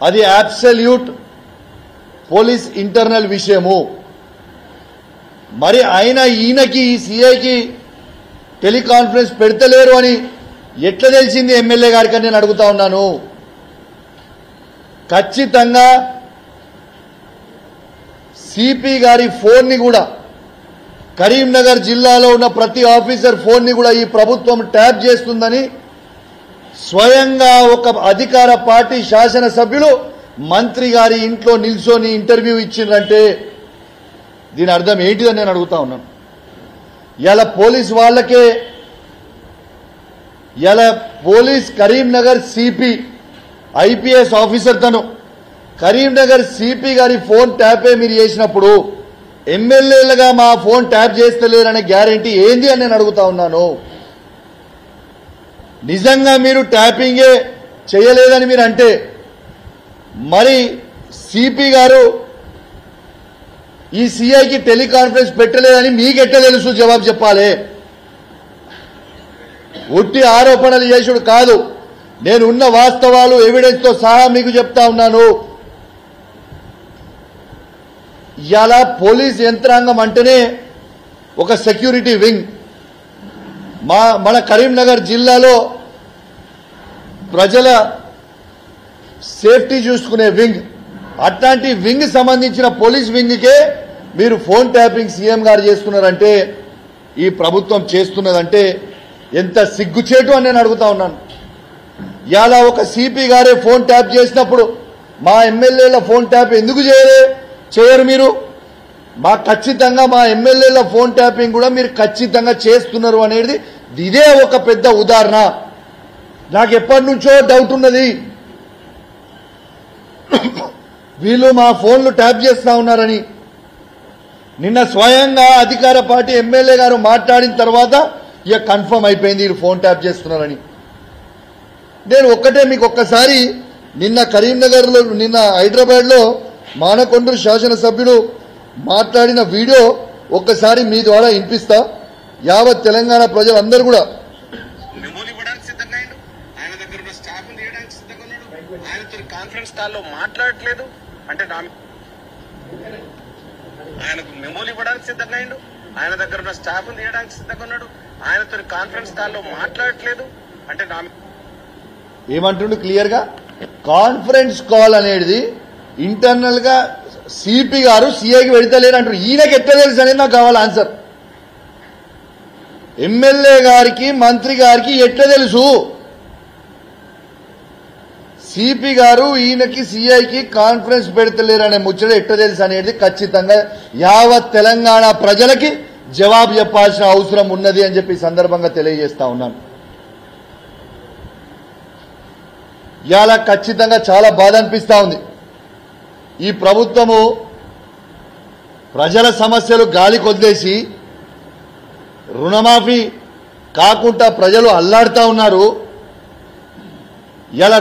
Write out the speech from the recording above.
అది absolute police internal విషయము. మరి ఈయనకి ఈ సీఐకి టెలికాన్ఫరెన్స్ పెడతలేరు అని ఎట్లా తెలిసింది ఎమ్మెల్యే గారికి అని నేను అడుగుతా ఉన్నాను. ఖచ్చితంగా సిపి గారి ఫోన్ ని కూడా, కరీంనగర్ జిల్లాలో ఉన్న ప్రతి ఆఫీసర్ ఫోన్ ని కూడా ఈ ప్రభుత్వం ట్యాప్ చేస్తుందని స్వయంగా ఒక అధికార పార్టీ శాసనసభ్యులు మంత్రి గారి ఇంట్లో నిల్చొని ఇంటర్వ్యూ ఇచ్చిందంటే దీని అర్థం ఏంటిదని నేను అడుగుతా ఉన్నాను. ఇలా పోలీస్ వాళ్ళకే, ఇలా police Karimnagar CP IPS officer తను కరీంనగర్ సిపి గారి ఫోన్ ట్యాపే మీరు చేసినప్పుడు ఎమ్మెల్యేలుగా మా ఫోన్ ట్యాప్ చేస్తలేరనే గ్యారెంటీ ఏంది అని నేను అడుగుతా ఉన్నాను. నిజంగా మీరు ట్యాపింగే చేయలేదని మీరు అంటే మరి సిపి గారు ఈ సిఐకి టెలికాన్ఫరెన్స్ పెట్టలేదని మీకెట్ట తెలుసు? జవాబు చెప్పాలి. ఉట్టి ఆరోపణలు చేసుడు కాదు, నేను ఉన్న వాస్తవాలు ఎవిడెన్స్ తో సహా మీకు చెప్తా ఉన్నాను. ఇవాళ పోలీస్ యంత్రాంగం అంటేనే ఒక సెక్యూరిటీ వింగ్. మన కరీంనగర్ జిల్లాలో ప్రజల సేఫ్టీ చూసుకునే వింగ్. అట్లాంటి వింగ్ సంబంధించిన పోలీస్ వింగ్కే మీరు ఫోన్ ట్యాపింగ్ సీఎం గారు చేస్తున్నారంటే, ఈ ప్రభుత్వం చేస్తున్నదంటే ఎంత సిగ్గుచేటు అని నేను అడుగుతా ఉన్నాను. ఇలా ఒక సిపి గారే ఫోన్ ట్యాప్ చేసినప్పుడు మా ఎమ్మెల్యేల ఫోన్ ట్యాప్ ఎందుకు చేయరు మీరు? ఖచ్చితంగా మా ఎమ్మెల్యేల ఫోన్ ట్యాపింగ్ కూడా మీరు ఖచ్చితంగా చేస్తున్నారు అనేది ఇదే ఒక పెద్ద ఉదాహరణ. నాకు ఎప్పటి నుంచో డౌట్ ఉన్నది, వీళ్ళు మా ఫోన్లు ట్యాప్ చేస్తా ఉన్నారని. నిన్న స్వయంగా అధికార పార్టీ ఎమ్మెల్యే గారు మాట్లాడిన తర్వాత ఇక కన్ఫర్మ్ అయిపోయింది వీళ్ళు ఫోన్ ట్యాప్ చేస్తున్నారని. నేను మీకు ఒక్కసారి నిన్న కరీంనగర్లో, నిన్న హైదరాబాద్లో మానకొండూరు శాసనసభ్యులు మాట్లాడిన వీడియో ఒక్కసారి మీ ద్వారా వినిపిస్తా. యావత్ తెలంగాణ ప్రజలందరూ కూడా కాన్ఫరెన్స్ కాల్లో మాట్లాడట్లేదు అంటే ఆయనకు మెమోలు ఇవ్వడానికి సిద్ధంగా అయ్యిండు, ఆయన దగ్గర ఉన్న స్టాఫ్ తీయడానికి సిద్ధంగా ఉన్నాడు, ఆయనతో కాన్ఫరెన్స్ కాల్లో మాట్లాడట్లేదు అంటే ఏమంటుండు క్లియర్ గా? కాన్ఫరెన్స్ కాల్ అనేది ఇంటర్నల్ గా సిపి గారు సిఐకి పెడతలేరు అంటారు. ఈయనకి ఎట్లా తెలుసు అనేది నాకు కావాలి ఆన్సర్. ఎమ్మెల్యే గారికి మంత్రి గారికి ఎట్లా తెలుసు? సిపి గారు ఈయనకి సిఐకి కాన్ఫరెన్స్ పెడతలేరు అనే ముచ్చట ఎట్లా తెలుసు అనేది ఖచ్చితంగా యావత్ తెలంగాణ ప్రజలకి జవాబు చెప్పాల్సిన అవసరం ఉన్నది అని చెప్పి సందర్భంగా తెలియజేస్తా ఉన్నాను. ఇవాళ ఖచ్చితంగా చాలా బాధ అనిపిస్తా ఉంది. ఈ ప్రభుత్వము ప్రజల సమస్యలు గాలి కొద్దేసి రుణమాఫీ కాకుండా ప్రజలు అల్లాడుతా ఉన్నారు. ఇలా